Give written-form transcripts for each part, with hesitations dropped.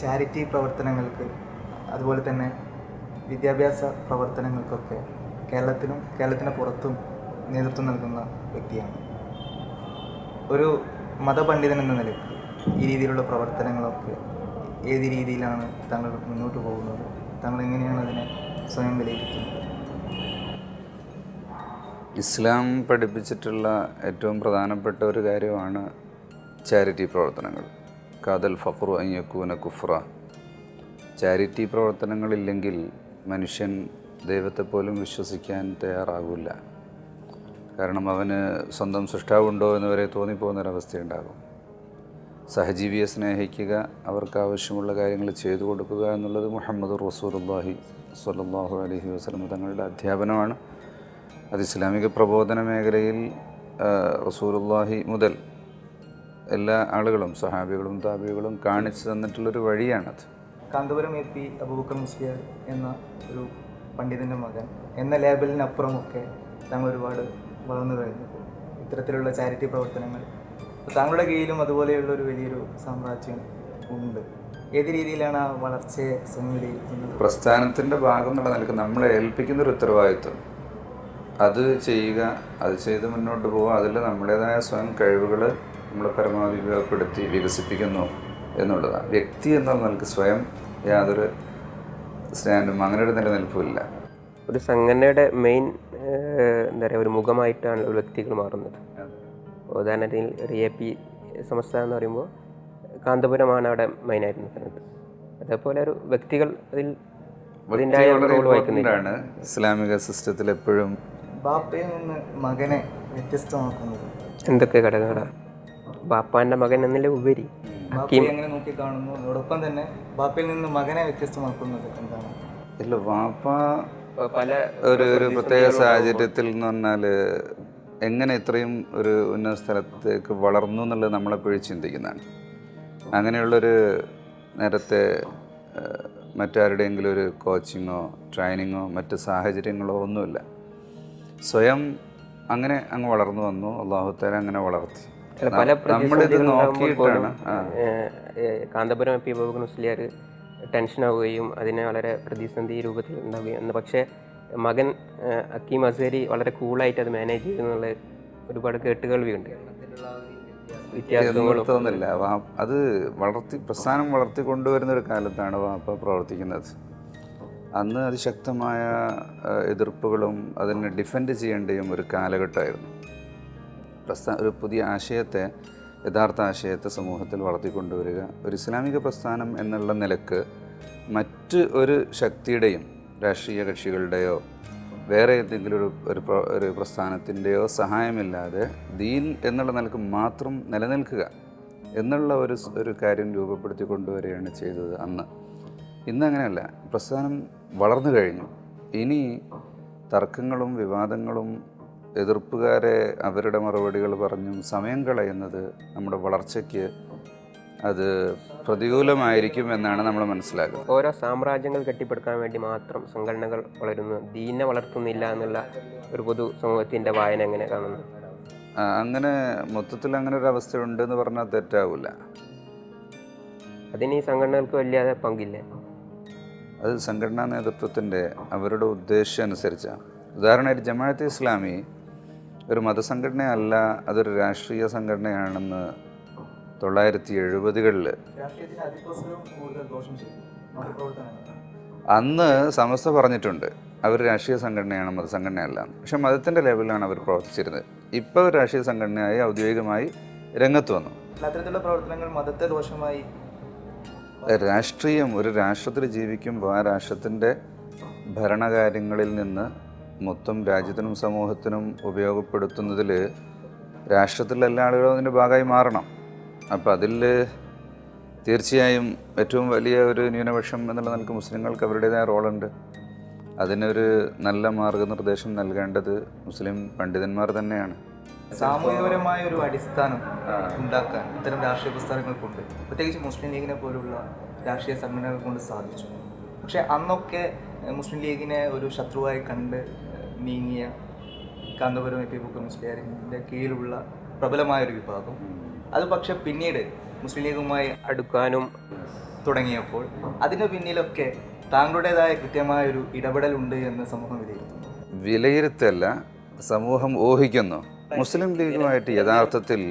Charity പ്രവർത്തനങ്ങൾക്ക് അതുപോലെ തന്നെ വിദ്യാഭ്യാസ പ്രവർത്തനങ്ങൾക്കൊക്കെ കേരളത്തിന് പുറത്തും നേതൃത്വം നൽകുന്ന വ്യക്തിയാണ്. ഒരു മതപണ്ഡിതൻ എന്ന നിലയ്ക്ക് ഈ രീതിയിലുള്ള പ്രവർത്തനങ്ങളൊക്കെ ഏത് രീതിയിലാണ് താങ്കൾ മുന്നോട്ട് പോകുന്നത്? താങ്കൾ എങ്ങനെയാണ് അതിനെ സ്വയം വിലയിരുത്തുന്നത്? ഇസ്ലാം പഠിപ്പിച്ചിട്ടുള്ള ഏറ്റവും പ്രധാനപ്പെട്ട ഒരു കാര്യമാണ് ചാരിറ്റി പ്രവർത്തനങ്ങൾ. കാദൽ ഫഖ്റു അൻ യകൂന കുഫ്ര. ചാരിറ്റി പ്രവർത്തനങ്ങളില്ലെങ്കിൽ മനുഷ്യൻ ദൈവത്തെ പോലും വിശ്വസിക്കാൻ തയ്യാറാകില്ല. കാരണം അവന് സ്വന്തം സൃഷ്ടാവുണ്ടോ എന്ന് വരെ തോന്നിപ്പോകുന്നൊരവസ്ഥയുണ്ടാകും. സഹജീവിയെ സ്നേഹിക്കുക, അവർക്ക് ആവശ്യമുള്ള കാര്യങ്ങൾ ചെയ്തു കൊടുക്കുക എന്നുള്ളത് മുഹമ്മദ് റസൂലുള്ളാഹി സ്വല്ലല്ലാഹു അലൈഹി വസല്ലം തങ്ങളുടെ അധ്യാപനമാണ്. അത് ഇസ്ലാമിക പ്രബോധന മേഖലയിൽ റസൂലുള്ളാഹി മുതൽ എല്ലാ ആളുകളും സഹാബികളും താബികളും കാണിച്ചു തന്നിട്ടുള്ളൊരു വഴിയാണത്. കാന്തപുരം എ പി അബൂബക്കർ മുസ്ലിയാർ എന്ന ഒരു പണ്ഡിതൻ്റെ മകൻ എന്ന ലേബലിനപ്പുറമൊക്കെ താങ്കൾ ഒരുപാട് വളർന്നു കഴിഞ്ഞു. ഇത്തരത്തിലുള്ള ചാരിറ്റി പ്രവർത്തനങ്ങൾ താങ്കളുടെ കീഴിലും അതുപോലെയുള്ളൊരു വലിയൊരു സാമ്രാജ്യം ഉണ്ട്. ഏത് രീതിയിലാണ് ആ വളർച്ചയെ സ്വയം വിലയിരുത്തുന്നത്? പ്രസ്ഥാനത്തിൻ്റെ ഭാഗം എന്നുള്ള നിലയ്ക്ക് നമ്മളെ ഏൽപ്പിക്കുന്നൊരു ഉത്തരവാദിത്വം, അത് ചെയ്യുക, അത് ചെയ്ത് മുന്നോട്ട് പോവുക. അതിൽ നമ്മുടേതായ സ്വയം കഴിവുകൾ നമ്മൾ പരമാവധി ഉപയോഗപ്പെടുത്തി വികസിപ്പിക്കുന്നു എന്നുള്ളതാണ്. വ്യക്തി എന്ന നിലയ്ക്ക് സ്വയം യാതൊരു സ്റ്റാൻഡും അങ്ങനെ ഒരു നിലനിൽപ്പുമില്ല. ഒരു സംഘടനയുടെ മെയിൻ എന്താ പറയുക, ഒരു മുഖമായിട്ടാണ് ഒരു വ്യക്തികൾ മാറുന്നത്. ഉദാഹരണത്തിന് ഒരു എ പി സംസ്ഥ എന്ന് പറയുമ്പോൾ കാന്തപുരമാണ് അവിടെ മെയിനായിട്ട് നിൽക്കുന്നത്. അതേപോലെ ഒരു വ്യക്തികൾ അതിൽ അതിൻ്റെതായ റോൾ വഹിക്കുന്നതാണ്. ഇസ്ലാമിക സിസ്റ്റത്തിൽ എപ്പോഴും ബാപ്പയിൽ നിന്ന് മകനെ വ്യത്യസ്തമാക്കുന്നത് എന്തൊക്കെ ഘടകങ്ങളാണ്? ബാപ്പാൻ്റെ മകൻ എന്നതിലെ ഉപരി ബാപ്പയെ എങ്ങനെ നോക്കി കാണുന്നു, അതോടൊപ്പം തന്നെ ബാപ്പയിൽ നിന്ന് മകനെ വ്യത്യസ്തമാക്കുന്നത് എന്താണ്? ഇല്ല, വാപ്പ പല ഒരു പ്രത്യേക സാഹചര്യത്തിൽ എന്ന് പറഞ്ഞാൽ എങ്ങനെ ഇത്രയും ഒരു ഉന്നത സ്ഥലത്തേക്ക് വളർന്നു എന്നുള്ളത് നമ്മളെപ്പോഴും ചിന്തിക്കുന്നതാണ്. അങ്ങനെയുള്ളൊരു നേരത്തെ മറ്റാരുടെയെങ്കിലും ഒരു കോച്ചിങ്ങോ ട്രെയിനിങ്ങോ മറ്റ് സാഹചര്യങ്ങളോ ഒന്നുമില്ല. സ്വയം അങ്ങനെ അങ്ങ് വളർന്നു വന്നു. അല്ലാഹു തആല അങ്ങനെ വളർത്തി. നമ്മളിത് നോക്കിയിട്ടാണ്. കാന്തപുരം എ പി അബൂബക്കർ മുസ്ലിയാർ ടെൻഷനാവുകയും അതിനെ വളരെ പ്രതിസന്ധി രൂപത്തിൽ ഉണ്ടാവുകയും, പക്ഷേ മകൻ ഹക്കീം അസ്ഹരി വളരെ കൂളായിട്ട് അത് മാനേജ് ചെയ്യുന്നുള്ള ഒരുപാട് കേട്ടുകേൾവിയുണ്ട്. വ്യത്യാസമൊന്നുമില്ല. അത് പ്രസ്ഥാനം വളർത്തിക്കൊണ്ടുവരുന്നൊരു കാലത്താണ് വാപ്പ പ്രവർത്തിക്കുന്നത്. അന്ന് അതിശക്തമായ എതിർപ്പുകളും അതിനെ ഡിഫെൻഡ് ചെയ്യേണ്ടയും ഒരു കാലഘട്ടമായിരുന്നു. ഒരു പുതിയ ആശയത്തെ, യഥാർത്ഥ ആശയത്തെ സമൂഹത്തിൽ വളർത്തിക്കൊണ്ടുവരിക, ഒരു ഇസ്ലാമിക പ്രസ്ഥാനം എന്നുള്ള നിലക്ക് മറ്റ് ഒരു ശക്തിയുടെയും രാഷ്ട്രീയ കക്ഷികളുടെയോ വേറെ ഏതെങ്കിലും ഒരു പ്രസ്ഥാനത്തിൻ്റെയോ സഹായമില്ലാതെ ദീൻ എന്നുള്ള നിലക്ക് മാത്രം നിലനിൽക്കുക എന്നുള്ള ഒരു കാര്യം രൂപപ്പെടുത്തി കൊണ്ടുവരികയാണ് ചെയ്തത് അന്ന്. ഇന്നങ്ങനെയല്ല. പ്രസ്ഥാനം വളർന്നു കഴിഞ്ഞു. ഇനി തർക്കങ്ങളും വിവാദങ്ങളും എതിർപ്പുകാരെ അവരുടെ മറുപടികൾ പറഞ്ഞും സമയം കളയുന്നത് നമ്മുടെ വളർച്ചയ്ക്ക് അത് പ്രതികൂലമായിരിക്കും എന്നാണ് നമ്മൾ മനസ്സിലാക്കുന്നത്. ഓരോ സാമ്രാജ്യങ്ങൾ കെട്ടിപ്പടുക്കാൻ വേണ്ടി മാത്രം സംഘടനകൾ വളരുന്നു, ദീനെ വളർത്തുന്നില്ല എന്നുള്ള ഒരു പൊതു സമൂഹത്തിൻ്റെ വായന എങ്ങനെ കാണുന്നു? അങ്ങനെ മൊത്തത്തിൽ അങ്ങനെ ഒരു അവസ്ഥ ഉണ്ടെന്ന് പറഞ്ഞാൽ തെറ്റാവില്ല. അതിന് ഈ സംഘടനകൾക്ക് വലിയ പങ്കില്ലേ? അത് സംഘടനാ നേതൃത്വത്തിൻ്റെ അവരുടെ ഉദ്ദേശം അനുസരിച്ചാണ്. ഉദാഹരണമായിട്ട് ജമാഅത്തെ ഇസ്ലാമി ഒരു മതസംഘടനയല്ല, അതൊരു രാഷ്ട്രീയ സംഘടനയാണെന്ന് 1970-കളിൽ അന്ന് സമസ്ത പറഞ്ഞിട്ടുണ്ട്. അവർ രാഷ്ട്രീയ സംഘടനയാണ്, മതസംഘടനയല്ല. പക്ഷെ മതത്തിൻ്റെ ലെവലിലാണ് അവർ പ്രവർത്തിച്ചിരുന്നത്. ഇപ്പോൾ രാഷ്ട്രീയ സംഘടനയായി ഔദ്യോഗികമായി രംഗത്ത് വന്നു. അത്തരത്തിലുള്ള പ്രവർത്തനങ്ങൾ മതത്തെ ദോഷമായി. രാഷ്ട്രീയം ഒരു രാഷ്ട്രത്തിൽ ജീവിക്കുമ്പോൾ ആ രാഷ്ട്രത്തിൻ്റെ ഭരണകാര്യങ്ങളിൽ നിന്ന് മൊത്തം രാജ്യത്തിനും സമൂഹത്തിനും ഉപയോഗപ്പെടുത്തുന്നതിൽ രാഷ്ട്രത്തിലെ എല്ലാ ആളുകളും അതിൻ്റെ ഭാഗമായി മാറണം. അപ്പോൾ അതിൽ തീർച്ചയായും ഏറ്റവും വലിയ ഒരു ന്യൂനപക്ഷം എന്നുള്ള നിലക്ക് മുസ്ലിങ്ങൾക്ക് അവരുടേതായ റോളുണ്ട്. അതിനൊരു നല്ല മാർഗനിർദ്ദേശം നൽകേണ്ടത് മുസ്ലിം പണ്ഡിതന്മാർ തന്നെയാണ്. സാമൂഹികപരമായ ഒരു അടിസ്ഥാനം ഉണ്ടാക്കാൻ ഇത്തരം രാഷ്ട്രീയ പ്രസ്ഥാനങ്ങൾക്കുണ്ട്. പ്രത്യേകിച്ച് മുസ്ലിം ലീഗിനെ പോലുള്ള രാഷ്ട്രീയ സംഘടനകൾ കൊണ്ട് സാധിച്ചു. പക്ഷേ അന്നൊക്കെ മുസ്ലിം ലീഗിനെ ഒരു ശത്രുവായി കണ്ട് നീങ്ങിയ കാന്തപുരം എ പി അബൂബക്കർ മുസ്ലിയാരിൻ്റെ കീഴിലുള്ള പ്രബലമായൊരു വിഭാഗം അത് പക്ഷെ പിന്നീട് മുസ്ലിം ലീഗുമായി അടുക്കാനും തുടങ്ങിയപ്പോൾ അതിന് പിന്നിലൊക്കെ താങ്കളുടേതായ കൃത്യമായ ഒരു ഇടപെടലുണ്ട് എന്ന് സമൂഹം വിലയിരുത്തുന്നു. വിലയിരുത്തല്ല, സമൂഹം ഊഹിക്കുന്നു. മുസ്ലിം ലീഗുമായിട്ട് യഥാർത്ഥത്തിൽ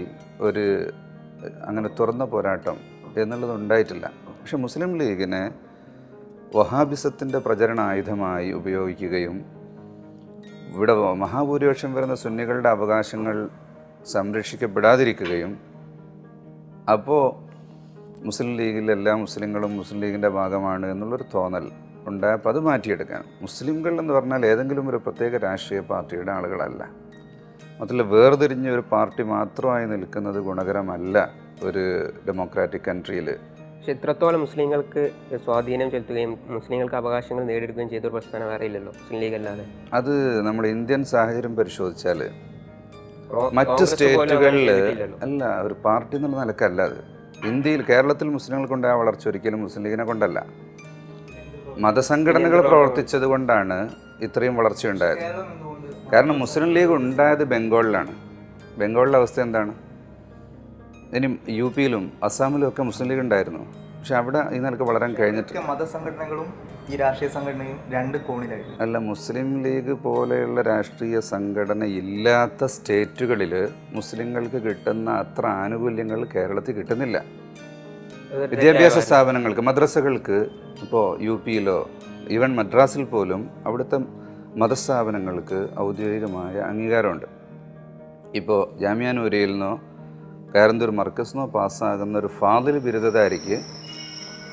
ഒരു അങ്ങനെ തുറന്ന പോരാട്ടം എന്നുള്ളത് ഉണ്ടായിട്ടില്ല. പക്ഷെ മുസ്ലിം ലീഗിനെ വഹാബിസത്തിൻ്റെ പ്രചരണ ആയുധമായി ഉപയോഗിക്കുകയും ഇവിടെ മഹാഭൂരിപക്ഷം വരുന്ന സുന്നികളുടെ അവകാശങ്ങൾ സംരക്ഷിക്കപ്പെടാതിരിക്കുകയും അപ്പോൾ മുസ്ലിം ലീഗിൽ എല്ലാ മുസ്ലിങ്ങളും മുസ്ലിം ലീഗിൻ്റെ ഭാഗമാണ് എന്നുള്ളൊരു തോന്നൽ ഉണ്ടായപ്പോൾ അത് മാറ്റിയെടുക്കാൻ. മുസ്ലിംകൾ എന്ന് പറഞ്ഞാൽ ഏതെങ്കിലും ഒരു പ്രത്യേക രാഷ്ട്രീയ പാർട്ടിയുടെ ആളുകളല്ല. മാത്രമല്ല വേർതിരിഞ്ഞ ഒരു പാർട്ടി മാത്രമായി നിൽക്കുന്നത് ഗുണകരമല്ല ഒരു ഡെമോക്രാറ്റിക് കൺട്രിയിൽ. പക്ഷെ ഇത്രത്തോളം മുസ്ലിങ്ങൾക്ക് സ്വാധീനം ചെലുത്തുകയും മുസ്ലിങ്ങൾക്ക് അവകാശങ്ങൾ നേടിയെടുക്കുകയും ചെയ്തൊരു പ്രസ്ഥാനം വേറെ ഇല്ലല്ലോ മുസ്ലിം ലീഗ് അല്ലാതെ. അത് നമ്മൾ ഇന്ത്യൻ സാഹചര്യം പരിശോധിച്ചാൽ മറ്റ് സ്റ്റേറ്റുകളിൽ അല്ല, ഒരു പാർട്ടി എന്നുള്ള നിലക്കല്ല അത്. ഇന്ത്യയിൽ കേരളത്തിൽ മുസ്ലിങ്ങൾക്കുണ്ടായ വളർച്ച ഒരിക്കലും മുസ്ലിം ലീഗിനെ കൊണ്ടല്ല, മതസംഘടനകൾ പ്രവർത്തിച്ചത് കൊണ്ടാണ് ഇത്രയും വളർച്ചയുണ്ടായത്. കാരണം മുസ്ലിം ലീഗ് ഉണ്ടായത് ബംഗാളിലാണ്. ബംഗാളിലെ അവസ്ഥ എന്താണ്? ഇനി യു പിയിലും അസാമിലും ഒക്കെ മുസ്ലിം ലീഗ് ഉണ്ടായിരുന്നു. പക്ഷെ അവിടെ ഈ നിലക്ക് വളരാൻ കഴിഞ്ഞിട്ട് മതസംഘടനകളും ഈ രാഷ്ട്രീയ സംഘടനയും രണ്ട് കോണിലായിരുന്നു. അല്ല, മുസ്ലിം ലീഗ് പോലെയുള്ള രാഷ്ട്രീയ സംഘടന ഇല്ലാത്ത സ്റ്റേറ്റുകളിൽ മുസ്ലിങ്ങൾക്ക് കിട്ടുന്ന അത്ര ആനുകൂല്യങ്ങൾ കേരളത്തിൽ കിട്ടുന്നില്ല. വിദ്യാഭ്യാസ സ്ഥാപനങ്ങൾക്ക്, മദ്രസകൾക്ക് ഇപ്പോൾ യു പിയിലോ ഈവൻ മദ്രാസിൽ പോലും അവിടുത്തെ മതസ്ഥാപനങ്ങൾക്ക് ഔദ്യോഗികമായ അംഗീകാരമുണ്ട്. ഇപ്പോൾ ജാമിയ നൂരിയിൽ നിന്നോ കാരന്തൂർ മർക്കസിനോ പാസ്സാകുന്ന ഒരു ഫാദിൽ ബിരുദധാരിക്ക്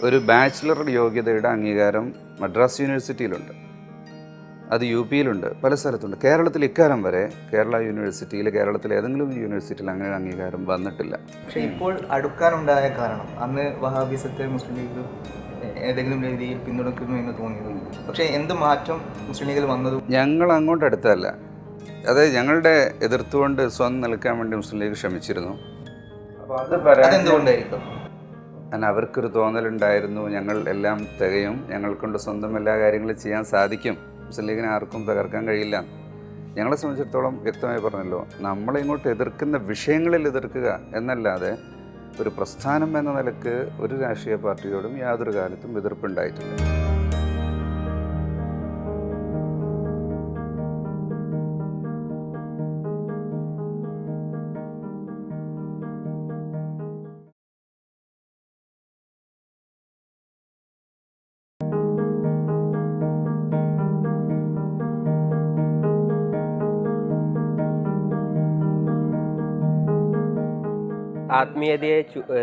ഒരു ബാച്ചിലർ യോഗ്യതയുടെ അംഗീകാരം മദ്രാസ് യൂണിവേഴ്സിറ്റിയിലുണ്ട്, അത് യു പിയിലുണ്ട്, പല സ്ഥലത്തുണ്ട്. കേരളത്തിൽ ഇക്കാലം വരെ കേരള യൂണിവേഴ്സിറ്റിയിൽ, കേരളത്തിലെ ഏതെങ്കിലും യൂണിവേഴ്സിറ്റിയിൽ അങ്ങനെ അംഗീകാരം വന്നിട്ടില്ല. പക്ഷേ ഇപ്പോൾ അടുക്കാനുണ്ടായ കാരണം അന്ന് വഹാബിസത്തെ മുസ്ലിം ലീഗ് ഏതെങ്കിലും രീതിയിൽ പിന്തുണയ്ക്കുന്നു എന്ന് തോന്നിയിരുന്നു. പക്ഷേ എന്ത് മാറ്റം മുസ്ലിം ലീഗിൽ വന്നതും ഞങ്ങൾ അങ്ങോട്ട് അടുത്തല്ല, അതായത് ഞങ്ങളുടെ എതിർത്തുകൊണ്ട് സ്വന്തം നിൽക്കാൻ വേണ്ടി മുസ്ലിം ലീഗ് ശ്രമിച്ചിരുന്നു. അതെന്തുകൊണ്ടായിരിക്കും? കാരണം അവർക്കൊരു തോന്നലുണ്ടായിരുന്നു, ഞങ്ങൾ എല്ലാം തികയും, ഞങ്ങൾക്കൊണ്ട് സ്വന്തം എല്ലാ കാര്യങ്ങളും ചെയ്യാൻ സാധിക്കും, മുസ്ലിം ലീഗിനെ ആർക്കും തകർക്കാൻ കഴിയില്ല. ഞങ്ങളെ സംബന്ധിച്ചിടത്തോളം വ്യക്തമായി പറഞ്ഞല്ലോ, നമ്മളിങ്ങോട്ട് എതിർക്കുന്ന വിഷയങ്ങളിൽ എതിർക്കുക എന്നല്ലാതെ ഒരു പ്രസ്ഥാനം എന്ന നിലക്ക് ഒരു രാഷ്ട്രീയ പാർട്ടിയോടും യാതൊരു കാലത്തും എതിർപ്പുണ്ടായിട്ടില്ല. ആത്മീയതയെ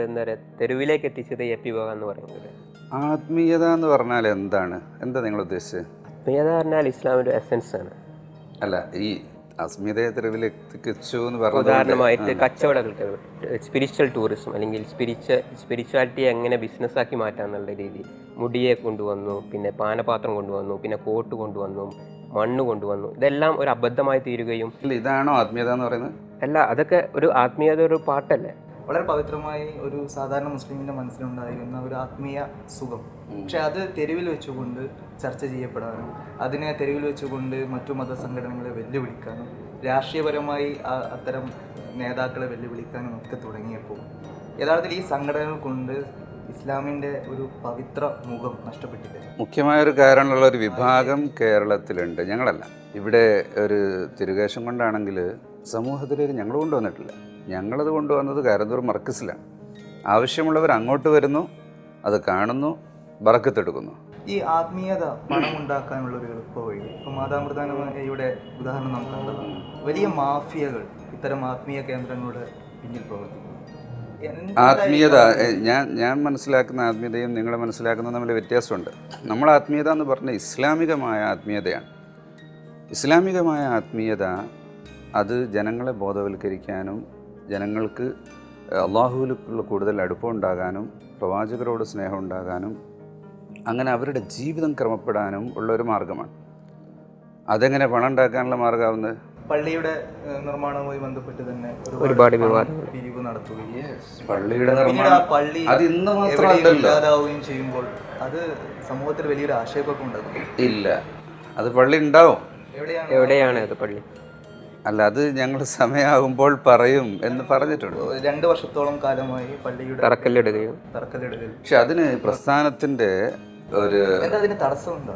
എന്താ പറയുക തെരുവിലേക്ക് എത്തിച്ചത് എ പി വിഭാഗം എന്ന് പറയുന്നത്. ആത്മീയത എന്ന് പറഞ്ഞാൽ എന്താണ്? എന്താ നിങ്ങൾ ഉദ്ദേശിച്ചത്? ആത്മീയത പറഞ്ഞാൽ ഇസ്ലാമിൻ്റെ എസൻസ് ആണ്. അല്ല, ഈ ആത്മീയതയെ തെരുവിലെത്തിച്ചു എന്ന് പറഞ്ഞത് ഉദാഹരണമായിട്ട് കച്ചവടങ്ങൾക്ക് സ്പിരിച്വൽ ടൂറിസം അല്ലെങ്കിൽ സ്പിരിച്വാലിറ്റിയെ എങ്ങനെ ബിസിനസ്സാക്കി മാറ്റാന്നുള്ള രീതി. മുടിയെ കൊണ്ടുവന്നു, പിന്നെ പാനപാത്രം കൊണ്ടുവന്നു, പിന്നെ കോട്ട് കൊണ്ടുവന്നു, മണ്ണ് കൊണ്ടുവന്നു. ഇതെല്ലാം ഒരു അബദ്ധമായി തീരുകയും. ഇതാണോ ആത്മീയത എന്ന് പറയുന്നത്? അല്ല, അതൊക്കെ ഒരു ആത്മീയത ഒരു പാട്ടല്ലേ. വളരെ പവിത്രമായി ഒരു സാധാരണ മുസ്ലിമിൻ്റെ മനസ്സിലുണ്ടായിരുന്ന ഒരു ആത്മീയ സുഖം, പക്ഷെ അത് തെരുവിൽ വെച്ചുകൊണ്ട് ചർച്ച ചെയ്യപ്പെടാനും അതിനെ തെരുവിൽ വെച്ചുകൊണ്ട് മറ്റു മതസംഘടനകളെ വെല്ലുവിളിക്കാനും രാഷ്ട്രീയപരമായി അത്തരം നേതാക്കളെ വെല്ലുവിളിക്കാനും ഒക്കെ തുടങ്ങിയപ്പോൾ യഥാർത്ഥത്തിൽ ഈ സംഘടനകൾ കൊണ്ട് ഇസ്ലാമിൻ്റെ ഒരു പവിത്ര മുഖം നഷ്ടപ്പെട്ടില്ല. മുഖ്യമായൊരു കാരണമുള്ള ഒരു വിഭാഗം കേരളത്തിലുണ്ട്, ഞങ്ങളല്ല. ഇവിടെ ഒരു തിരുകേശം കൊണ്ടാണെങ്കിൽ സമൂഹത്തിലേക്ക് ഞങ്ങൾ കൊണ്ടുവന്നിട്ടില്ല. ഞങ്ങളത് കൊണ്ടുവന്നത് കാരന്തൂർ മർക്കസിലാണ്. ആവശ്യമുള്ളവർ അങ്ങോട്ട് വരുന്നു, അത് കാണുന്നു, ബറക്കത്തെടുക്കുന്നു. ഈ ആത്മീയത പണം ഉണ്ടാക്കാനുള്ളൊരു എളുപ്പ വഴി. ഇപ്പം മാതാമൃതാനയുടെ ഉദാഹരണം നമുക്ക് കണ്ടതാണ്. വലിയ മാഫിയകൾ ഇത്തരം ആത്മീയ കേന്ദ്രങ്ങളുടെ പിന്നിൽ പ്രവർത്തിക്കുന്നു. ആത്മീയത ഞാൻ മനസ്സിലാക്കുന്ന ആത്മീയതയും നിങ്ങൾ മനസ്സിലാക്കുന്നതും തമ്മിൽ വ്യത്യാസമുണ്ട്. നമ്മൾ ആത്മീയത എന്ന് പറഞ്ഞാൽ ഇസ്ലാമികമായ ആത്മീയതയാണ്. ഇസ്ലാമികമായ ആത്മീയത അത് ജനങ്ങളെ ബോധവൽക്കരിക്കാനും ജനങ്ങൾക്ക് അള്ളാഹുവിലുള്ള കൂടുതൽ അടുപ്പമുണ്ടാകാനും പ്രവാചകരോട് സ്നേഹം ഉണ്ടാകാനും അങ്ങനെ അവരുടെ ജീവിതം ക്രമപ്പെടാനും ഉള്ളൊരു മാർഗമാണ്. അതെങ്ങനെ പണം ഉണ്ടാക്കാനുള്ള മാർഗമാവുന്നത്? പള്ളിയുടെ നിർമ്മാണവുമായി ബന്ധപ്പെട്ട് തന്നെ ഒരുപാട് പിരിവ് നടത്തുകയും പള്ളിയുടെ പള്ളി അത് ഇന്ന് മാത്രമല്ലല്ലോ ഇല്ലാതാവുകയും ചെയ്യുമ്പോൾ അത് സമൂഹത്തിൽ വലിയൊരു ആശയക്കുഴപ്പം ഉണ്ടാകും. ഇല്ല, അത് പള്ളി ഉണ്ടാവും. എവിടെയാണ് അത് പള്ളി? അല്ല, അത് ഞങ്ങൾ സമയമാകുമ്പോൾ പറയും എന്ന് പറഞ്ഞിട്ടുണ്ട്. 2 വർഷത്തോളം കാലമായി പള്ളിയുടെ തറക്കല്ലിടുകയും തറക്കല്ലിടുകയിൽ പക്ഷെ അതിന് പ്രസ്ഥാനത്തിൻ്റെ ഒരു എന്താ അതിന് തടസ്സമുണ്ടോ?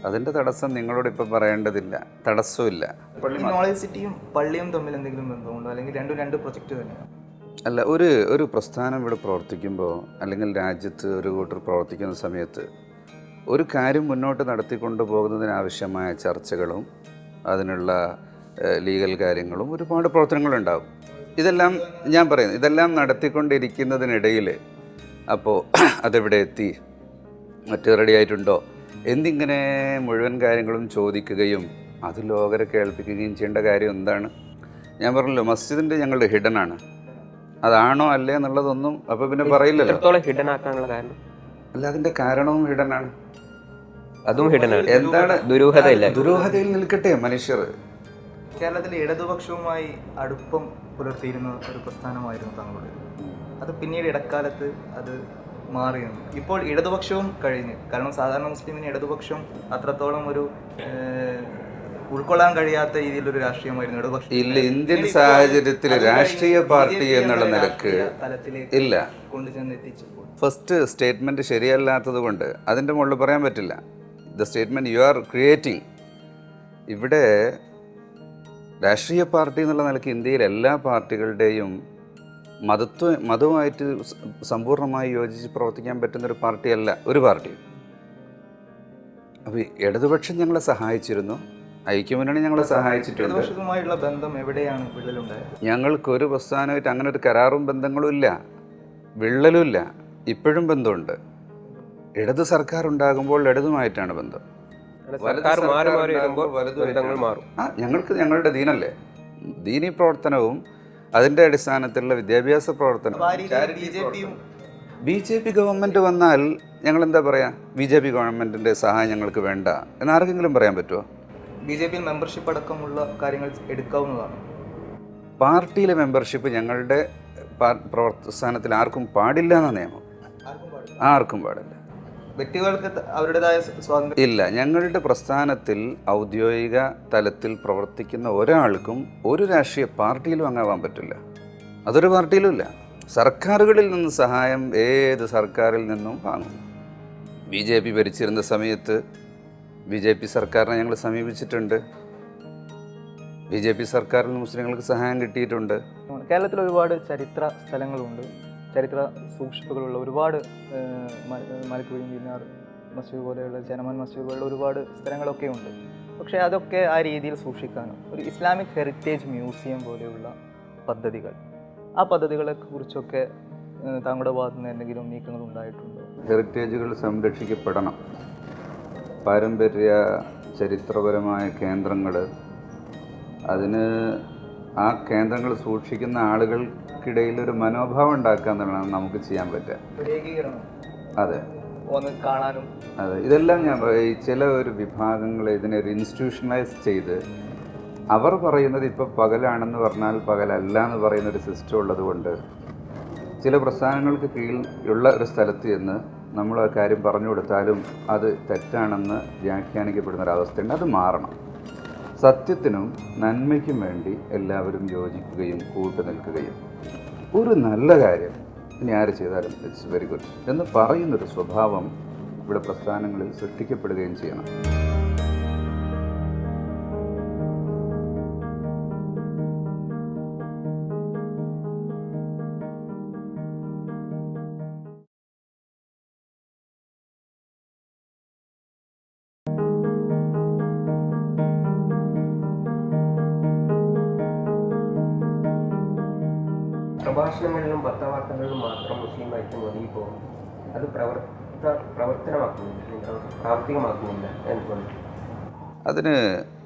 അതിൻ്റെ തടസ്സം നിങ്ങളോട് ഇപ്പം പറയേണ്ടതില്ല, തടസ്സമില്ല. ഈ നോളജ് സിറ്റിയും പള്ളിയും തമ്മിൽ എന്തെങ്കിലും ബന്ധമുണ്ടോ, അല്ലെങ്കിൽ രണ്ട് പ്രൊജക്റ്റ് തന്നെയാണ്? അല്ല, ഒരു പ്രസ്ഥാനം ഇവിടെ പ്രവർത്തിക്കുമ്പോൾ, അല്ലെങ്കിൽ രാജ്യത്ത് ഒരു കൂട്ടർ പ്രവർത്തിക്കുന്ന സമയത്ത് ഒരു കാര്യം മുന്നോട്ട് നടത്തിക്കൊണ്ടു പോകുന്നതിനാവശ്യമായ ചർച്ചകളും അതിനുള്ള ലീഗൽ കാര്യങ്ങളും ഒരുപാട് പ്രവർത്തനങ്ങളുണ്ടാവും. ഇതെല്ലാം ഞാൻ പറയുന്നു, ഇതെല്ലാം നടത്തിക്കൊണ്ടിരിക്കുന്നതിനിടയിൽ അപ്പോൾ അതെവിടെ എത്തി, മറ്റു റെഡി ആയിട്ടുണ്ടോ എന്നിങ്ങനെ മുഴുവൻ കാര്യങ്ങളും ചോദിക്കുകയും അത് ലോകരെ കേൾപ്പിക്കുകയും ചെയ്യേണ്ട കാര്യം എന്താണ്? ഞാൻ പറഞ്ഞല്ലോ, മസ്ജിദിൻ്റെ ഞങ്ങളുടെ ഹിഡനാണ്. അതാണോ അല്ലേ എന്നുള്ളതൊന്നും അപ്പോൾ പിന്നെ പറയില്ലല്ലോ. എത്രത്തോളം ഹിഡൻ ആക്കാനുള്ള കാരണം? അല്ല, അതിൻ്റെ കാരണവും ഹിഡനാണ്. അതും ഹിഡനാണ്. എന്താണ്? ദുരൂഹതയില്ല. ദുരൂഹതയിൽ നിൽക്കട്ടെ മനുഷ്യർ. കേരളത്തിലെ ഇടതുപക്ഷവുമായി അടുപ്പം പുലർത്തിയിരുന്ന ഒരു പ്രസ്ഥാനമായിരുന്നു താങ്കളുടെ. അത് പിന്നീട് ഇടക്കാലത്ത് അത് മാറിയിരുന്നു. ഇപ്പോൾ ഇടതുപക്ഷവും കഴിഞ്ഞ്, കാരണം സാധാരണ മുസ്ലിമിന് ഇടതുപക്ഷം അത്രത്തോളം ഒരു ഉൾക്കൊള്ളാൻ കഴിയാത്ത രീതിയിലൊരു രാഷ്ട്രീയമായിരുന്നു ഇടതുപക്ഷം. ഇല്ല, ഇന്ത്യൻ സാഹചര്യത്തിൽ രാഷ്ട്രീയ പാർട്ടി എന്നുള്ള നിലക്ക് ഇല്ല. കൊണ്ടുചെന്ന് എത്തിച്ചപ്പോൾ ഫസ്റ്റ് സ്റ്റേറ്റ്മെൻറ്റ് ശരിയല്ലാത്തത് കൊണ്ട് അതിൻ്റെ മുകളിൽ പറയാൻ പറ്റില്ല. The statement you are creating. ഇവിടെ രാഷ്ട്രീയ പാർട്ടി എന്നുള്ള നിലയ്ക്ക് ഇന്ത്യയിലെ എല്ലാ പാർട്ടികളുടെയും മതവുമായിട്ട് സമ്പൂർണ്ണമായി യോജിച്ച് പ്രവർത്തിക്കാൻ പറ്റുന്നൊരു പാർട്ടിയല്ല ഒരു പാർട്ടി. അപ്പോൾ ഇടതുപക്ഷം ഞങ്ങളെ സഹായിച്ചിരുന്നു, ഐക്യമുന്നണി ഞങ്ങളെ സഹായിച്ചിട്ടുണ്ട്. ഇടതുപക്ഷവുമായുള്ള ബന്ധം എവിടെയാണ് വിള്ളലുണ്ടായത്? ഞങ്ങൾക്കൊരു പ്രസ്ഥാനമായിട്ട് അങ്ങനെ ഒരു കരാറും ബന്ധങ്ങളും ഇല്ല, വിള്ളലും ഇല്ല. ഇപ്പോഴും ബന്ധമുണ്ട്. ഇടത് സർക്കാർ ഉണ്ടാകുമ്പോൾ ഇടതുമായിട്ടാണ് ബന്ധം. ഞങ്ങൾക്ക് ഞങ്ങളുടെ ദീനല്ലേ, ദീനി പ്രവർത്തനവും അതിൻ്റെ അടിസ്ഥാനത്തിലുള്ള വിദ്യാഭ്യാസ പ്രവർത്തനം. ബി ജെ പി ഗവൺമെൻറ് വന്നാൽ ഞങ്ങൾ എന്താ പറയുക, ബി ജെ പി ഗവൺമെൻറ്റിൻ്റെ സഹായം ഞങ്ങൾക്ക് വേണ്ട എന്ന് ആർക്കെങ്കിലും പറയാൻ പറ്റുമോ? ബി ജെ പിയിൽ മെമ്പർഷിപ്പ് അടക്കമുള്ള കാര്യങ്ങൾ എടുക്കാവുന്നതാണ്. പാർട്ടിയിലെ മെമ്പർഷിപ്പ് ഞങ്ങളുടെ പ്രസ്ഥാനത്തിൽ ആർക്കും പാടില്ല എന്ന നിയമം. ആർക്കും പാടില്ല. വ്യക്തികൾക്ക് അവരുടേതായ സ്വാതന്ത്ര്യം ഇല്ല. ഞങ്ങളുടെ പ്രസ്ഥാനത്തിൽ ഔദ്യോഗിക തലത്തിൽ പ്രവർത്തിക്കുന്ന ഒരാൾക്കും ഒരു രാഷ്ട്രീയ പാർട്ടിയിലും അംഗമാവാൻ പറ്റില്ല. അതൊരു പാർട്ടിയിലും ഇല്ല. സർക്കാരുകളിൽ നിന്ന് സഹായം ഏത് സർക്കാരിൽ നിന്നും വാങ്ങും. ബി ജെ പി ഭരിച്ചിരുന്ന സമയത്ത് ബി ജെ പി സർക്കാരിനെ ഞങ്ങൾ സമീപിച്ചിട്ടുണ്ട്. ബി ജെ പി സർക്കാരിൽ മുസ്ലിങ്ങൾക്ക് സഹായം കിട്ടിയിട്ടുണ്ട്. കേരളത്തിൽ ഒരുപാട് ചരിത്ര സ്ഥലങ്ങളുണ്ട്, ചരിത്ര സൂക്ഷിപ്പുകളുള്ള ഒരുപാട് മലക്കുഴി മീനാർ മസ്ജിദ് പോലെയുള്ള ജനമൻ മസ്ജിദ് പോലെയുള്ള ഒരുപാട് സ്ഥലങ്ങളൊക്കെ ഉണ്ട്. പക്ഷേ അതൊക്കെ ആ രീതിയിൽ സൂക്ഷിക്കാനും ഒരു ഇസ്ലാമിക് ഹെറിറ്റേജ് മ്യൂസിയം പോലെയുള്ള പദ്ധതികൾ, ആ പദ്ധതികളെ കുറിച്ചൊക്കെ താങ്കളുടെ ഭാഗത്തു നിന്ന് എന്തെങ്കിലും നീക്കങ്ങൾ ഉണ്ടായിട്ടുണ്ടോ? ഹെറിറ്റേജുകൾ സംരക്ഷിക്കപ്പെടണം. പാരമ്പര്യ ചരിത്രപരമായ കേന്ദ്രങ്ങൾ, അതിന് ആ കേന്ദ്രങ്ങൾ സൂക്ഷിക്കുന്ന ആളുകൾക്കിടയിൽ ഒരു മനോഭാവം ഉണ്ടാക്കുക എന്നുള്ളതാണ് നമുക്ക് ചെയ്യാൻ പറ്റുക. അതെ, കാണാനും അതെ. ഇതെല്ലാം ഞാൻ ഈ ചില ഒരു വിഭാഗങ്ങൾ ഇതിനൊരു ഇൻസ്റ്റിറ്റ്യൂഷണലൈസ് ചെയ്ത് അവർ പറയുന്നത് ഇപ്പോൾ പകലാണെന്ന് പറഞ്ഞാൽ പകലല്ല എന്ന് പറയുന്നൊരു സിസ്റ്റം ഉള്ളത് കൊണ്ട് ചില പ്രസ്ഥാനങ്ങൾക്ക് കീഴിൽ ഉള്ള ഒരു സ്ഥലത്ത് ചെന്ന് നമ്മൾ ആ കാര്യം പറഞ്ഞു കൊടുത്താലും അത് തെറ്റാണെന്ന് വ്യാഖ്യാനിക്കപ്പെടുന്നൊരവസ്ഥയുണ്ട്. അത് മാറണം. സത്യത്തിനും നന്മയ്ക്കും വേണ്ടി എല്ലാവരും യോജിക്കുകയും കൂട്ടുനിൽക്കുകയും ഒരു നല്ല കാര്യം ഇനി ആര് ചെയ്താലും ഇറ്റ്സ് വെരി ഗുഡ് എന്ന് പറയുന്നൊരു സ്വഭാവം ഇവിടെ പ്രസ്ഥാനങ്ങളിൽ സൃഷ്ടിക്കപ്പെടുകയും ചെയ്യണം. പ്രഭാഷണങ്ങളിലും പത്രവാർത്തകളിലും മാത്രം മുസ്ലിം ഐക്യം ഒതുങ്ങിപ്പോകും. അത് പ്രവർത്തനമാക്കുന്നില്ല, പ്രാവർത്തികമാക്കുന്നില്ല എന്ന്. അതിന്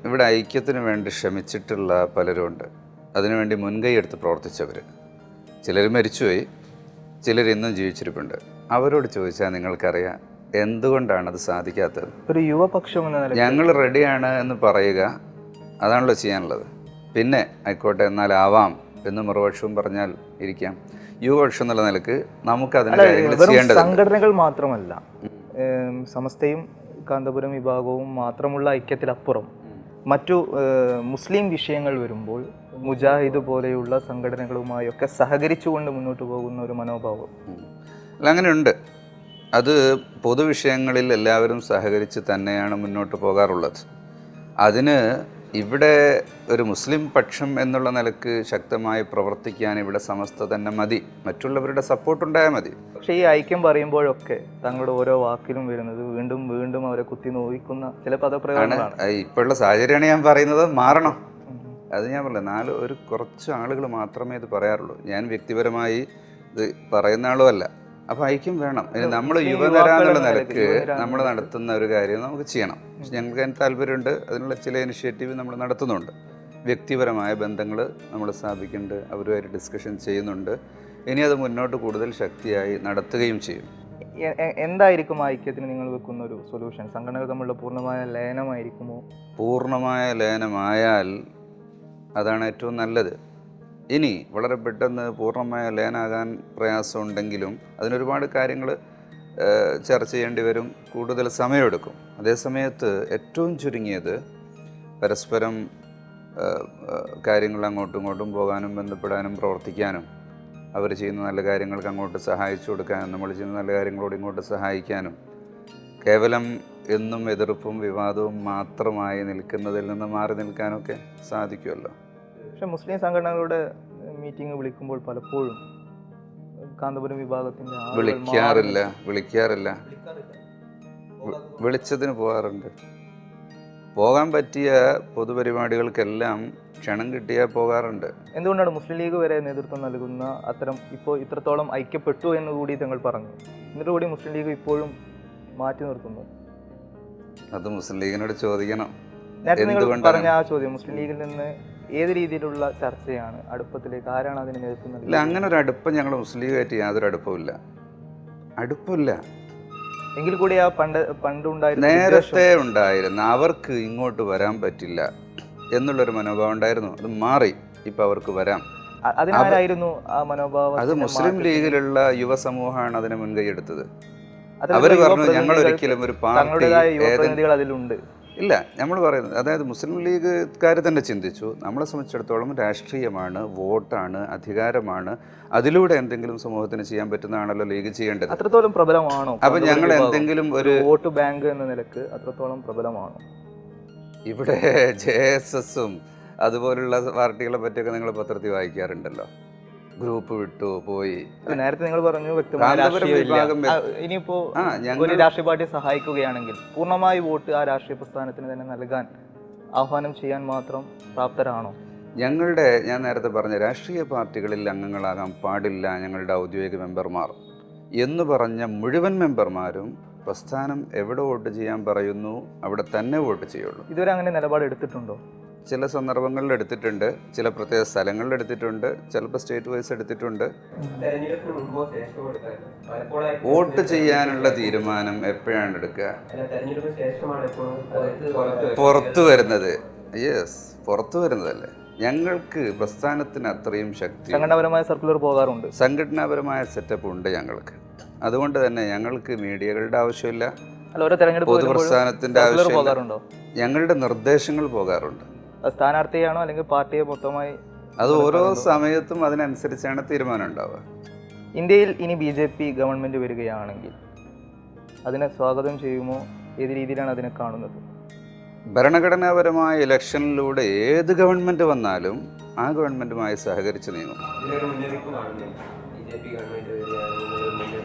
ഇവിടെ ഐക്യത്തിന് വേണ്ടി ശ്രമിച്ചിട്ടുള്ള പലരുമുണ്ട്. അതിനുവേണ്ടി മുൻകൈ എടുത്ത് പ്രവർത്തിച്ചവർ. ചിലർ മരിച്ചുപോയി, ചിലർ ഇന്നും ജീവിച്ചിരിപ്പുണ്ട്. അവരോട് ചോദിച്ചാൽ നിങ്ങൾക്കറിയാം എന്തുകൊണ്ടാണ് അത് സാധിക്കാത്തത്. ഒരു യുവപക്ഷം എന്ന നിലയിൽ ഞങ്ങൾ റെഡിയാണ് എന്ന് പറയുക, അതാണല്ലോ ചെയ്യാനുള്ളത്. പിന്നെ ആയിക്കോട്ടെ എന്നാലാവാം എന്ന് മറുപക്ഷവും പറഞ്ഞാൽ ഇരിക്കാം. യുവപക്ഷം എന്നുള്ള നിലക്ക് നമുക്ക് അതിന് കാര്യങ്ങൾ ചെയ്യേണ്ടത്. സംഘടനകൾ മാത്രമല്ല, സമസ്തയും കാന്തപുരം വിഭാഗവും മാത്രമുള്ള ഐക്യത്തിലപ്പുറം മറ്റു മുസ്ലിം വിഷയങ്ങൾ വരുമ്പോൾ മുജാഹിദ് പോലെയുള്ള സംഘടനകളുമായൊക്കെ സഹകരിച്ചുകൊണ്ട് മുന്നോട്ട് പോകുന്ന ഒരു മനോഭാവം അല്ല, അങ്ങനെയുണ്ട്. അത് പൊതുവിഷയങ്ങളിൽ എല്ലാവരും സഹകരിച്ച് തന്നെയാണ് മുന്നോട്ട് പോകാറുള്ളത്. അതിന് ഇവിടെ ഒരു മുസ്ലിം പക്ഷം എന്നുള്ള നിലക്ക് ശക്തമായി പ്രവർത്തിക്കാൻ ഇവിടെ സമസ്ത തന്നെ മതി, മറ്റുള്ളവരുടെ സപ്പോർട്ടുണ്ടായാൽ മതി. പക്ഷേ ഈ ഐക്യം പറയുമ്പോഴൊക്കെ താങ്കളുടെ ഓരോ വാക്കിലും വരുന്നത് വീണ്ടും വീണ്ടും അവരെ കുത്തി നോവിക്കുന്ന ചില പദപ്രയോഗങ്ങളാണ്. ഇപ്പോഴുള്ള സാഹചര്യമാണ് ഞാൻ പറയുന്നത്. മാറണം. അത് ഞാൻ പറഞ്ഞില്ല, ഒരു കുറച്ച് ആളുകൾ മാത്രമേ ഇത് പറയാറുള്ളൂ. ഞാൻ വ്യക്തിപരമായി ഇത് പറയുന്ന ആളുമല്ല. അപ്പോൾ ഐക്യം വേണം. നമ്മൾ യുവതര എന്നുള്ള നിലക്ക് നമ്മൾ നടത്തുന്ന ഒരു കാര്യം നമുക്ക് ചെയ്യണം. പക്ഷെ ഞങ്ങൾക്ക് അതിന് താല്പര്യമുണ്ട്. അതിനുള്ള ചില ഇനിഷ്യേറ്റീവ് നമ്മൾ നടത്തുന്നുണ്ട്. വ്യക്തിപരമായ ബന്ധങ്ങൾ നമ്മൾ സ്ഥാപിക്കുന്നുണ്ട്, അവരുമായിട്ട് ഡിസ്കഷൻ ചെയ്യുന്നുണ്ട്. ഇനി അത് മുന്നോട്ട് കൂടുതൽ ശക്തിയായി നടത്തുകയും ചെയ്യും. എന്തായിരിക്കും ഐക്യത്തിന് നിങ്ങൾ വെക്കുന്ന ഒരു സൊല്യൂഷൻ? സംഘടനകൾ തമ്മിലുള്ള പൂർണ്ണമായ ലയനമായിരിക്കുമോ? പൂർണ്ണമായ ലയനമായാൽ അതാണ് ഏറ്റവും നല്ലത്. ഇനി വളരെ പെട്ടെന്ന് പൂർണ്ണമായ ലയനാകാൻ പ്രയാസമുണ്ടെങ്കിലും അതിനൊരുപാട് കാര്യങ്ങൾ ചർച്ച ചെയ്യേണ്ടി വരും, കൂടുതൽ സമയമെടുക്കും. അതേസമയത്ത് ഏറ്റവും ചുരുങ്ങിയത് പരസ്പരം കാര്യങ്ങൾ അങ്ങോട്ടും ഇങ്ങോട്ടും പോകാനും ബന്ധപ്പെടാനും പ്രവർത്തിക്കാനും, അവർ ചെയ്യുന്ന നല്ല കാര്യങ്ങൾക്ക് അങ്ങോട്ട് സഹായിച്ചു കൊടുക്കാനും, നമ്മൾ ചെയ്യുന്ന നല്ല കാര്യങ്ങളോട് ഇങ്ങോട്ട് സഹായിക്കാനും, കേവലം എന്നും എതിർപ്പും വിവാദവും മാത്രമായി നിൽക്കുന്നതിൽ നിന്ന് മാറി നിൽക്കാനൊക്കെ സാധിക്കുമല്ലോ. പക്ഷെ മുസ്ലിം സംഘടനകളുടെ മീറ്റിംഗ് വിളിക്കുമ്പോൾ പലപ്പോഴും കാന്തപുരം വിഭാഗത്തിൻ്റെ വിളിക്കാറില്ല. വിളിച്ചതിന് പോകാറുണ്ട്. പോകാൻ പറ്റിയ പൊതുപരിപാടികൾക്കെല്ലാം ക്ഷണം കിട്ടിയാൽ പോകാറുണ്ട്. എന്തുകൊണ്ടാണ് മുസ്ലിം ലീഗ് വരെ നേതൃത്വം നൽകുന്ന അത്തരം ഇപ്പോൾ ഇത്രത്തോളം ഐക്യപ്പെട്ടു എന്ന് കൂടി തങ്ങൾ പറഞ്ഞു, എന്നിട്ട് കൂടി മുസ്ലിം ലീഗ് ഇപ്പോഴും മാറ്റി നിർത്തുന്നു? അത് മുസ്ലിം ലീഗിനോട് ചോദിക്കണം. നേരത്തെ നിങ്ങൾ പറഞ്ഞ ആ ചോദ്യം, മുസ്ലിം ലീഗിൽ നിന്ന് ഏത് രീതിയിലുള്ള ചർച്ചയാണ്, അടുപ്പത്തിലേക്ക് ആരാണ് അതിന് നേതൃത്വം നൽകുന്നത്? ഇല്ല, അങ്ങനെ ഒരു അടുപ്പം ഞങ്ങൾ മുസ്ലിം ലീഗായിട്ട് യാതൊരു അടുപ്പമില്ല. എങ്കിൽ കൂടി ആ പണ്ടുണ്ടായിരുന്ന നേരത്തെ ഉണ്ടായിരുന്ന അവർക്ക് ഇങ്ങോട്ട് വരാൻ പറ്റില്ല എന്നുള്ളൊരു മനോഭാവം ഉണ്ടായിരുന്നു. അത് മാറി, ഇപ്പം അവർക്ക് വരാം. അതിനാരായിരുന്നു ആ മനോഭാവം? അത് മുസ്ലിം ലീഗിലുള്ള യുവസമൂഹമാണ് അതിനെ മുൻകൈ എടുത്തത്. അവർ പറഞ്ഞു ഞങ്ങൾ ഒരിക്കലും ഒരു പാർട്ടി അതിലുണ്ട്. ഇല്ല, നമ്മൾ പറയുന്നത് അതായത് മുസ്ലിം ലീഗുകാർ തന്നെ ചിന്തിച്ചു, നമ്മളെ സംബന്ധിച്ചിടത്തോളം രാഷ്ട്രീയമാണ്, വോട്ടാണ്, അധികാരമാണ്, അതിലൂടെ എന്തെങ്കിലും സമൂഹത്തിന് ചെയ്യാൻ പറ്റുന്നതാണല്ലോ ലീഗ് ചെയ്യേണ്ടത്. അത്രത്തോളം പ്രബലമാണോ? അപ്പം ഞങ്ങൾ എന്തെങ്കിലും ഒരു വോട്ട് ബാങ്ക് എന്ന നിലക്ക് അത്രത്തോളം പ്രബലമാണോ? ഇവിടെ JSSഉം അതുപോലുള്ള പാർട്ടികളെ പറ്റിയൊക്കെ നിങ്ങൾ പത്രത്തിൽ വായിക്കാറുണ്ടല്ലോ. ഗ്രൂപ്പ് വിട്ടു പോയി. നേരത്തെ നിങ്ങൾ പറഞ്ഞു ഇനിയിപ്പോ ഒരു രാഷ്ട്രീയ പാർട്ടി സഹായിക്കുകയാണെങ്കിൽ പൂർണ്ണമായി വോട്ട് ആ രാഷ്ട്രീയ പ്രസ്ഥാനത്തിന് തന്നെ നൽകാൻ ആഹ്വാനം ചെയ്യാൻ മാത്രം പ്രാപ്തരാണോ? ഞാൻ നേരത്തെ പറഞ്ഞ രാഷ്ട്രീയ പാർട്ടികളിൽ അംഗങ്ങളാകാൻ പാടില്ല ഞങ്ങളുടെ ഔദ്യോഗിക മെമ്പർമാർ എന്ന് പറഞ്ഞ മുഴുവൻ മെമ്പർമാരും പ്രസ്ഥാനം എവിടെ വോട്ട് ചെയ്യാൻ പറയുന്നു അവിടെ തന്നെ വോട്ട് ചെയ്യുള്ളൂ. ഇതുവരെ അങ്ങനെ നിലപാട് എടുത്തിട്ടുണ്ടോ? ചില സന്ദർഭങ്ങളിൽ എടുത്തിട്ടുണ്ട്, ചില പ്രത്യേക സ്ഥലങ്ങളിൽ എടുത്തിട്ടുണ്ട്, ചിലപ്പോൾ സ്റ്റേറ്റ് വൈസ് എടുത്തിട്ടുണ്ട്. വോട്ട് ചെയ്യാനുള്ള തീരുമാനം എപ്പോഴാണ് എടുക്കുക? പുറത്തു വരുന്നത്. യെസ്, പുറത്തു വരുന്നതല്ലേ. ഞങ്ങൾക്ക് പ്രസ്ഥാനത്തിന് അത്രയും ശക്തി, സംഘടനാപരമായ സർക്കുലർ പോകാറുണ്ട്, സംഘടനാപരമായ സെറ്റപ്പ് ഉണ്ട് ഞങ്ങൾക്ക്. അതുകൊണ്ട് തന്നെ ഞങ്ങൾക്ക് മീഡിയകളുടെ ആവശ്യമില്ല, പൊതുപ്രസ്ഥാനത്തിന്റെ ആവശ്യമില്ല. ഞങ്ങളുടെ നിർദ്ദേശങ്ങൾ പോകാറുണ്ട്. സ്ഥാനാർത്ഥിയാണോ അല്ലെങ്കിൽ പാർട്ടിയെ മൊത്തമായി? അത് ഓരോ സമയത്തും അതിനനുസരിച്ചാണ് തീരുമാനം ഉണ്ടാവുക. ഇന്ത്യയിൽ ഇനി BJP ഗവൺമെന്റ് വരികയാണെങ്കിൽ അതിനെ സ്വാഗതം ചെയ്യുമോ? ഏത് രീതിയിലാണ് അതിനെ കാണുന്നത്? ഭരണഘടനാപരമായ ഇലക്ഷനിലൂടെ ഏത് ഗവൺമെന്റ് വന്നാലും ആ ഗവൺമെന്റുമായി സഹകരിച്ച് നീങ്ങും.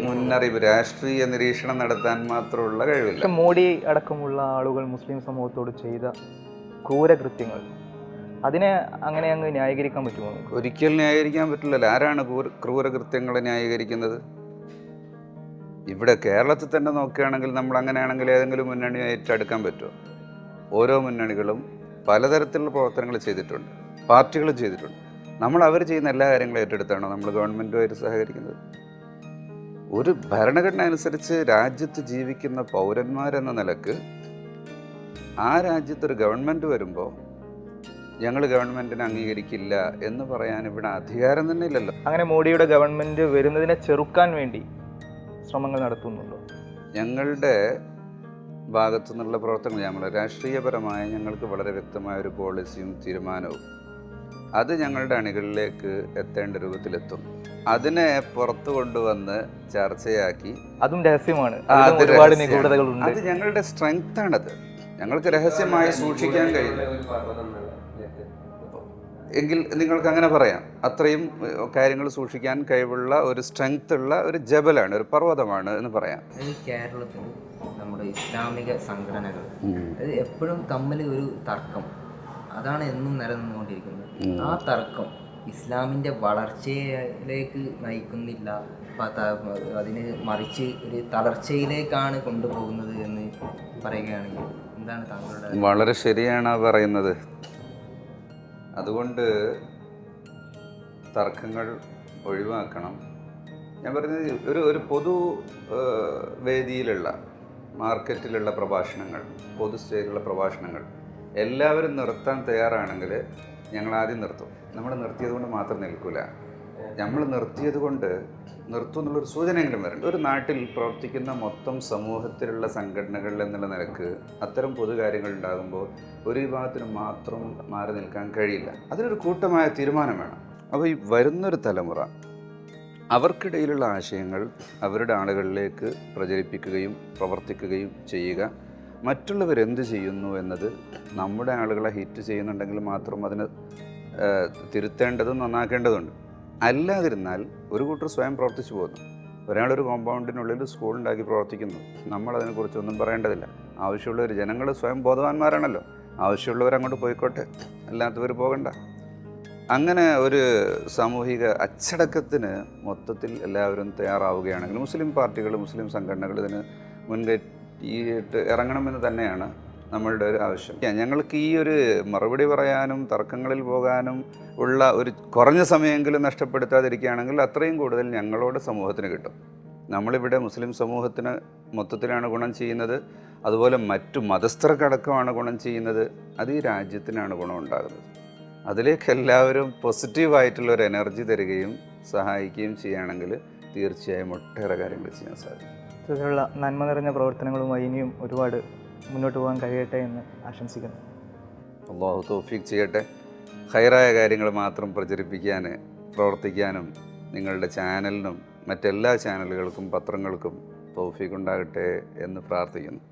മുന്നറിയിപ്പ്, രാഷ്ട്രീയ നിരീക്ഷണം നടത്താൻ മാത്രമുള്ള കഴിവില്ല. മോഡി അടക്കമുള്ള ആളുകൾ മുസ്ലിം സമൂഹത്തോട് ചെയ്ത ക്രൂരകൃത്യങ്ങൾ, അതിനെ അങ്ങനെ അങ്ങ് ന്യായീകരിക്കാൻ പറ്റുമോ? ഒരിക്കലും ന്യായീകരിക്കാൻ പറ്റില്ലല്ലോ. ആരാണ് ക്രൂരകൃത്യങ്ങളെ ന്യായീകരിക്കുന്നത്? ഇവിടെ കേരളത്തിൽ തന്നെ നോക്കുകയാണെങ്കിൽ നമ്മൾ അങ്ങനെയാണെങ്കിൽ ഏതെങ്കിലും മുന്നണിയായിട്ട് അടുക്കാൻ പറ്റുമോ? ഓരോ മുന്നണികളും പലതരത്തിലുള്ള പ്രവർത്തനങ്ങൾ ചെയ്തിട്ടുണ്ട്, പാർട്ടികളും ചെയ്തിട്ടുണ്ട്. നമ്മൾ അവർ ചെയ്യുന്ന എല്ലാ കാര്യങ്ങളും ഏറ്റെടുത്താണോ നമ്മൾ ഗവൺമെൻറ്റുമായിട്ട് സഹകരിക്കുന്നത്? ഒരു ഭരണഘടന അനുസരിച്ച് രാജ്യത്ത് ജീവിക്കുന്ന പൗരന്മാരെന്ന നിലക്ക് ആ രാജ്യത്തൊരു ഗവൺമെൻറ് വരുമ്പോൾ ഞങ്ങൾ ഗവൺമെൻറ്റിനെ അംഗീകരിക്കില്ല എന്ന് പറയാൻ ഇവിടെ അധികാരം തന്നെ ഇല്ലല്ലോ. അങ്ങനെ മോഡിയുടെ ഗവൺമെൻറ് വരുന്നതിനെ ചെറുക്കാൻ വേണ്ടി ശ്രമങ്ങൾ നടത്തുന്നുണ്ടോ? ഞങ്ങളുടെ ഭാഗത്തു നിന്നുള്ള പ്രവർത്തനങ്ങൾ നമ്മൾ രാഷ്ട്രീയപരമായ ഞങ്ങൾക്ക് വളരെ വ്യക്തമായ ഒരു പോളിസിയും തീരുമാനവും അത് ഞങ്ങളുടെ അണികളിലേക്ക് എത്തേണ്ട രൂപത്തിലെത്തും. അതിനെ പുറത്തു കൊണ്ടുവന്ന് ചർച്ചയാക്കി അതും രഹസ്യമാണ്. ഒരുപാട് നിഗൂഢതകളുണ്ട്. അത് ഞങ്ങളുടെ സ്ട്രെങ്ത് ആണത്. ഞങ്ങൾക്ക് രഹസ്യമായി സൂക്ഷിക്കാൻ കഴിയില്ല എങ്കിൽ നിങ്ങൾക്ക് അങ്ങനെ പറയാം. അത്രയും കാര്യങ്ങൾ സൂക്ഷിക്കാൻ കഴിവുള്ള ഒരു സ്ട്രെങ്ത് ഉള്ള ഒരു ജബലാണ്, ഒരു പർവ്വതമാണ് എന്ന് പറയാം. കേരളത്തിൽ നമ്മുടെ ഇസ്ലാമിക സംഘടനകൾ അത് എപ്പോഴും തമ്മിൽ ഒരു തർക്കം അതാണ് എന്നും നിലനിന്നുകൊണ്ടിരിക്കുന്നത്. ആ തർക്കം ഇസ്ലാമിൻ്റെ വളർച്ചയിലേക്ക് നയിക്കുന്നില്ല, അതിന് മറിച്ച് ഒരു തളർച്ചയിലേക്കാണ് കൊണ്ടുപോകുന്നത് എന്ന് പറയുകയാണെങ്കിൽ എന്താണ് താങ്കളുടെ? വളരെ ശരിയാണ് പറയുന്നത്. അതുകൊണ്ട് തർക്കങ്ങൾ ഒഴിവാക്കണം. ഞാൻ പറയുന്നത് ഒരു പൊതു വേദിയിലുള്ള മാർക്കറ്റിലുള്ള പ്രഭാഷണങ്ങൾ, പൊതു സ്റ്റേജിലുള്ള പ്രഭാഷണങ്ങൾ എല്ലാവരും നിർത്താൻ തയ്യാറാണെങ്കിൽ ഞങ്ങൾ ആദ്യം നിർത്തും. നമ്മൾ നിർത്തിയത് കൊണ്ട് മാത്രം നിൽക്കില്ല. നമ്മൾ നിർത്തിയത് കൊണ്ട് നിർത്തും എന്നുള്ളൊരു സൂചനയെങ്കിലും വരണ്ട. ഒരു നാട്ടിൽ പ്രവർത്തിക്കുന്ന മൊത്തം സമൂഹത്തിലുള്ള സംഘടനകൾ എന്നുള്ള നിലക്ക് അത്തരം പൊതുകാര്യങ്ങൾ ഉണ്ടാകുമ്പോൾ ഒരു വിഭാഗത്തിന് മാത്രം മാറി നിൽക്കാൻ കഴിയില്ല. അതിനൊരു കൂട്ടമായ തീരുമാനം വേണം. അപ്പോൾ ഈ വരുന്നൊരു തലമുറ അവർക്കിടയിലുള്ള ആശയങ്ങൾ അവരുടെ ആളുകളിലേക്ക് പ്രചരിപ്പിക്കുകയും പ്രവർത്തിക്കുകയും ചെയ്യുക. മറ്റുള്ളവരെന്ത് ചെയ്യുന്നു എന്നത് നമ്മുടെ ആളുകളെ ഹിറ്റ് ചെയ്യുന്നുണ്ടെങ്കിൽ മാത്രം അതിന് തിരുത്തേണ്ടതും നന്നാക്കേണ്ടതുണ്ട്. അല്ലാതിരുന്നാൽ ഒരു കൂട്ടർ സ്വയം പ്രവർത്തിച്ചു പോകുന്നു. ഒരാളൊരു കോമ്പൗണ്ടിനുള്ളിൽ സ്കൂൾ ഉണ്ടാക്കി പ്രവർത്തിക്കുന്നു, നമ്മളതിനെക്കുറിച്ചൊന്നും പറയേണ്ടതില്ല. ആവശ്യമുള്ളവർ, ജനങ്ങൾ സ്വയം ബോധവാന്മാരാണല്ലോ, ആവശ്യമുള്ളവർ അങ്ങോട്ട് പോയിക്കോട്ടെ, അല്ലാത്തവർ പോകണ്ട. അങ്ങനെ ഒരു സാമൂഹിക അച്ചടക്കത്തിന് മൊത്തത്തിൽ എല്ലാവരും തയ്യാറാവുകയാണെങ്കിൽ മുസ്ലിം പാർട്ടികൾ, മുസ്ലിം സംഘടനകൾ ഇതിന് മുൻകൈയിട്ട് ഇറങ്ങണമെന്ന് തന്നെയാണ് നമ്മളുടെ ഒരു ആവശ്യം. ഞങ്ങൾക്ക് ഈ ഒരു മറുപടി പറയാനും തർക്കങ്ങളിൽ പോകാനും ഉള്ള ഒരു കുറഞ്ഞ സമയമെങ്കിലും നഷ്ടപ്പെടുത്താതിരിക്കുകയാണെങ്കിൽ അത്രയും കൂടുതൽ ഞങ്ങളോട് സമൂഹത്തിന് കിട്ടും. നമ്മളിവിടെ മുസ്ലിം സമൂഹത്തിന് മൊത്തത്തിലാണ് ഗുണം ചെയ്യുന്നത്, അതുപോലെ മറ്റു മതസ്ഥർക്കടക്കമാണ് ഗുണം ചെയ്യുന്നത്. അത് ഈ രാജ്യത്തിനാണ് ഗുണമുണ്ടാകുന്നത്. അതിലേക്ക് എല്ലാവരും പോസിറ്റീവായിട്ടുള്ള ഒരു എനർജി തരികയും സഹായിക്കുകയും ചെയ്യുകയാണെങ്കിൽ തീർച്ചയായും ഒട്ടേറെ കാര്യങ്ങൾ ചെയ്യാൻ സാധിക്കും. ഇത്തരത്തിലുള്ള നന്മ നിറഞ്ഞ പ്രവർത്തനങ്ങളുമായി ഇനിയും ഒരുപാട് മുന്നോട്ട് പോകാൻ കഴിയട്ടെ എന്ന് ആശംസിക്കുന്നു. അല്ലാഹു തൗഫീഖ് ചെയ്യട്ടെ. ഖൈറായ കാര്യങ്ങൾ മാത്രം പ്രചരിപ്പിക്കാൻ പ്രവർത്തിക്കാനും നിങ്ങളുടെ ചാനലിനും മറ്റെല്ലാ ചാനലുകൾക്കും പത്രങ്ങൾക്കും തൗഫീഖ് ഉണ്ടാകട്ടെ എന്ന് പ്രാർത്ഥിക്കുന്നു.